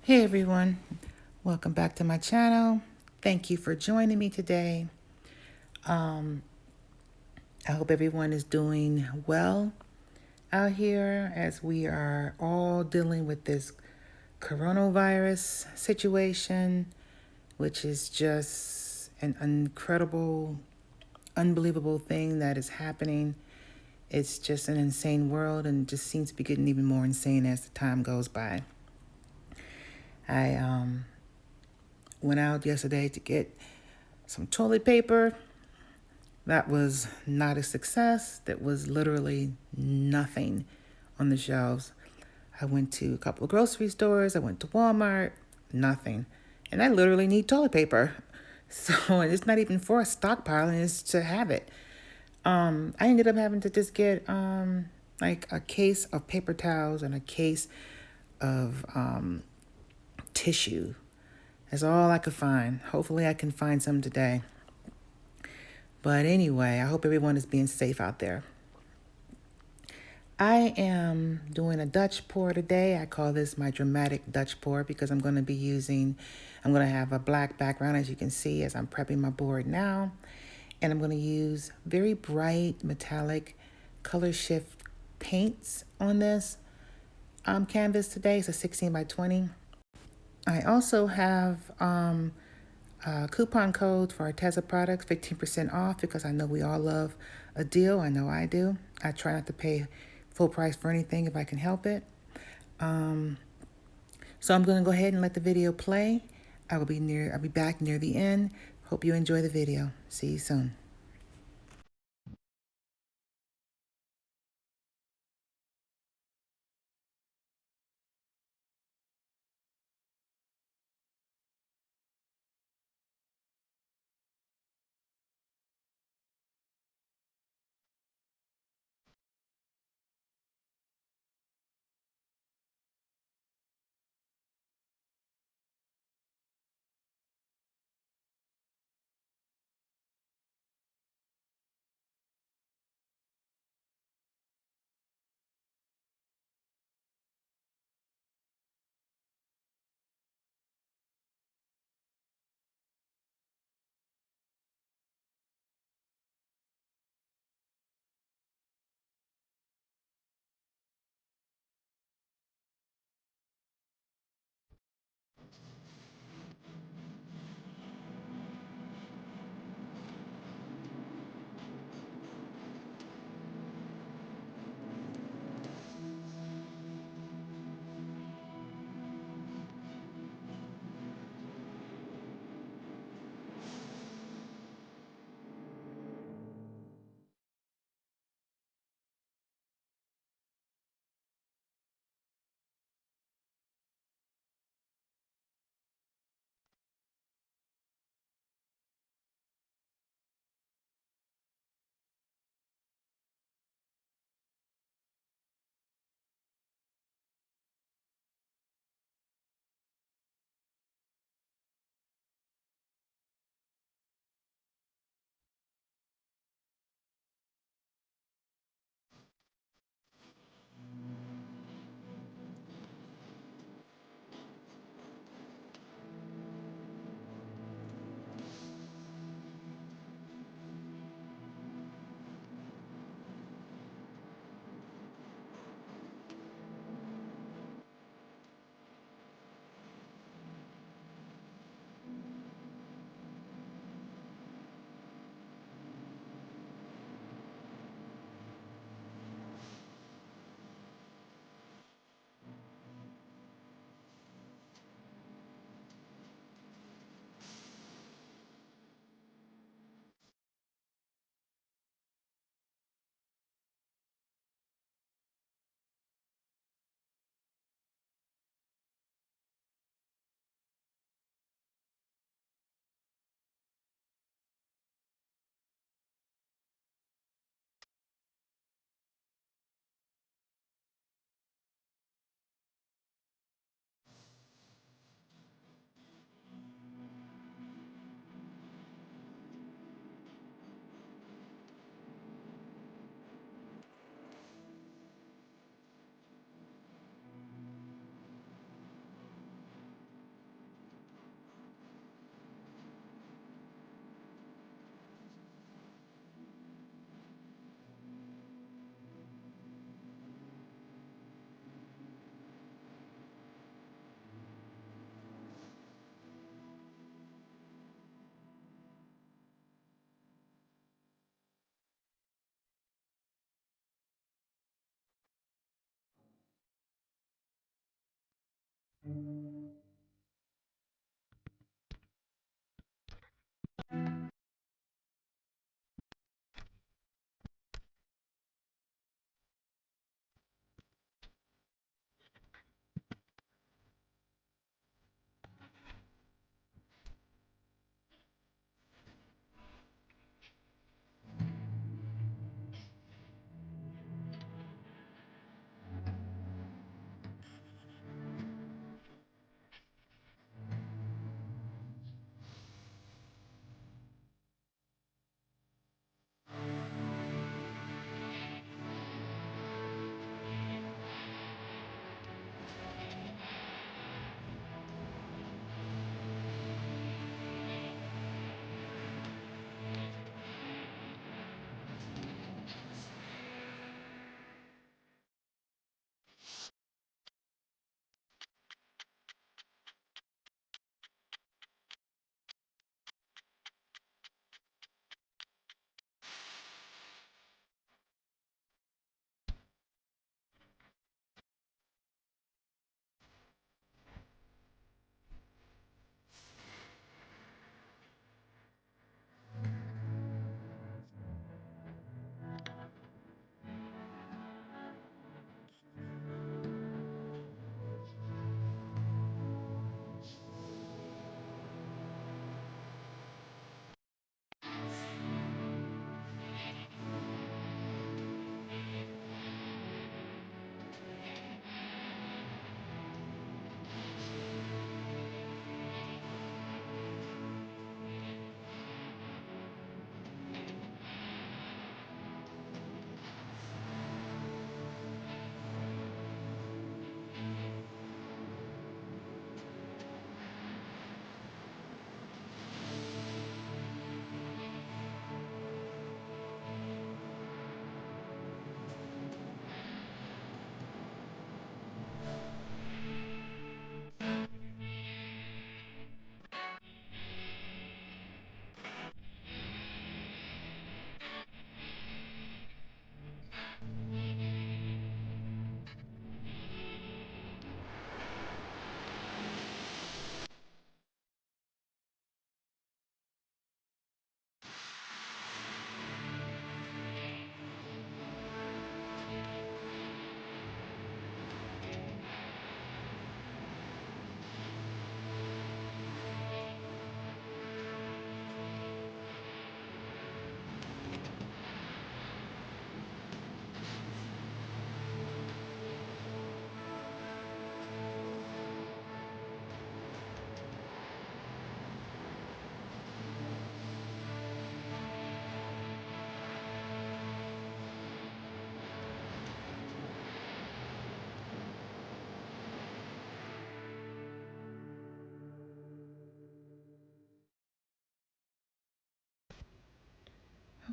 Hey everyone, welcome back to my channel. Thank you for joining me today. I hope everyone is doing well out here as we are all dealing with this coronavirus situation, which is just an incredible, unbelievable thing that is happening. It's just an insane world and just seems to be getting even more insane as the time goes by. I went out yesterday to get some toilet paper. That was not a success. There was literally nothing on the shelves. I went to a couple of grocery stores. I went to Walmart, nothing. And I literally need toilet paper. So it's not even for a stockpile, and it's to have it. I ended up having to just get like a case of paper towels and a case of tissue. That's all I could find. Hopefully I can find some today. But anyway, I hope everyone is being safe out there. I am doing a Dutch pour today. I call this my dramatic Dutch pour because I'm going to have a black background, as you can see, as I'm prepping my board now. And I'm going to use very bright metallic color shift paints on this canvas today. It's a 16 by 20. I also have coupon code for our Tezza products, 15% off, because I know we all love a deal. I know I do. I try not to pay full price for anything if I can help it. So I'm going to go ahead and let the video play. I'll be back near the end. Hope you enjoy the video. See you soon.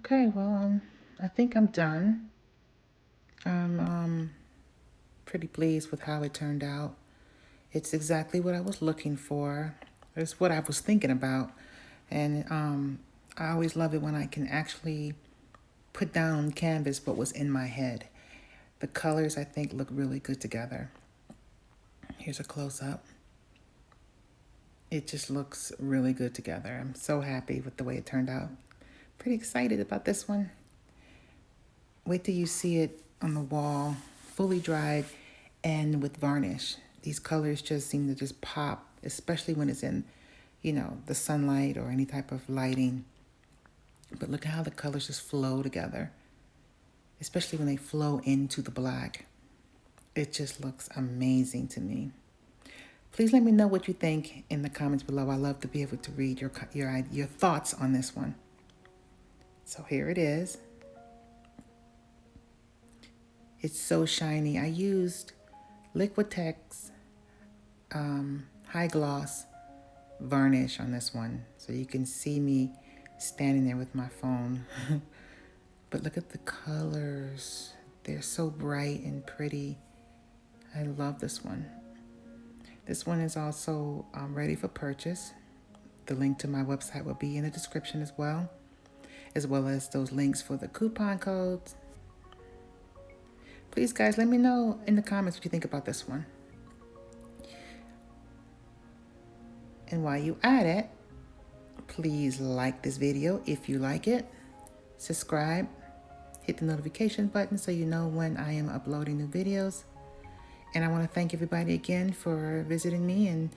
Okay, well, I think I'm done. I'm pretty pleased with how it turned out. It's exactly what I was looking for. It's what I was thinking about. And I always love it when I can actually put down on canvas what was in my head. The colors, I think, look really good together. Here's a close-up. It just looks really good together. I'm so happy with the way it turned out. Pretty excited about this one. Wait till you see it on the wall, fully dried and with varnish. These colors just seem to just pop, especially when it's in, the sunlight or any type of lighting. But look at how the colors just flow together, especially when they flow into the black. It just looks amazing to me. Please let me know what you think in the comments below. I love to be able to read your thoughts on this one. So here it is. It's so shiny. I used Liquitex high gloss varnish on this one, so you can see me standing there with my phone. But look at the colors. They're so bright and pretty. I love this one. This one is also ready for purchase. The link to my website will be in the description as well as those links for the coupon codes. Please, guys, let me know in the comments what you think about this one. And while you at it, please like this video if you like it. Subscribe. Hit the notification button so you know when I am uploading new videos. And I want to thank everybody again for visiting me and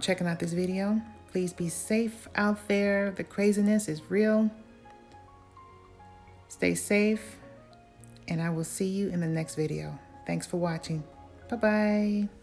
checking out this video. Please be safe out there. The craziness is real. Stay safe, and I will see you in the next video. Thanks for watching. Bye-bye.